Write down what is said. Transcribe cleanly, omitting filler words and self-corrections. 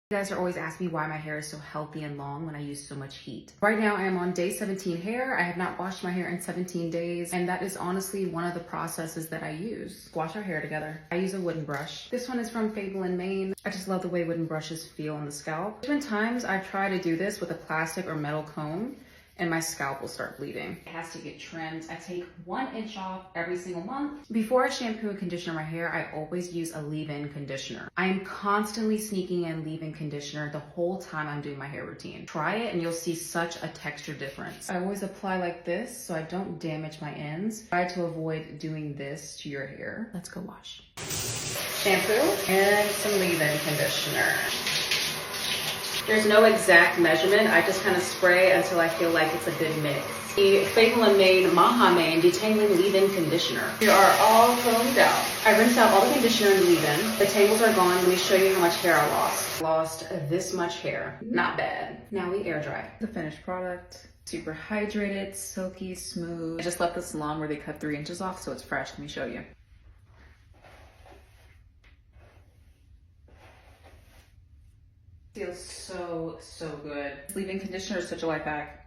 You guys are always asking me why my hair is so healthy and long when I use so much heat. Right now I am on day 17 hair. I have not washed my hair in 17 days, and that is honestly one of the processes that I use. Wash our hair together. I use a wooden brush. This one is from Fable in Maine. I just love the way wooden brushes feel on the scalp. Different times I've tried to do this with a plastic or metal comb, and my scalp will start bleeding. It has to get trimmed. I take 1 inch off every single month. Before I shampoo and conditioner my hair, I always use a leave-in conditioner. I am constantly sneaking in leave-in conditioner the whole time I'm doing my hair routine. Try it and you'll see such a texture difference. I always apply like this so I don't damage my ends. Try to avoid doing this to your hair. Let's go wash. Shampoo and some leave-in conditioner. There's no exact measurement. I just kind of spray until I feel like it's a good mix. The Fable and Maine MahaMane Detangling Leave-In Conditioner. They are all combed out. I rinsed out all the conditioner and the leave-in. The tangles are gone. Let me show you how much hair I lost. Lost this much hair. Not bad. Now we air dry. The finished product. Super hydrated, silky, smooth. I just left the salon where they cut 3 inches off, so it's fresh. Let me show you. Feels so good. Leave-in conditioner is such a life hack.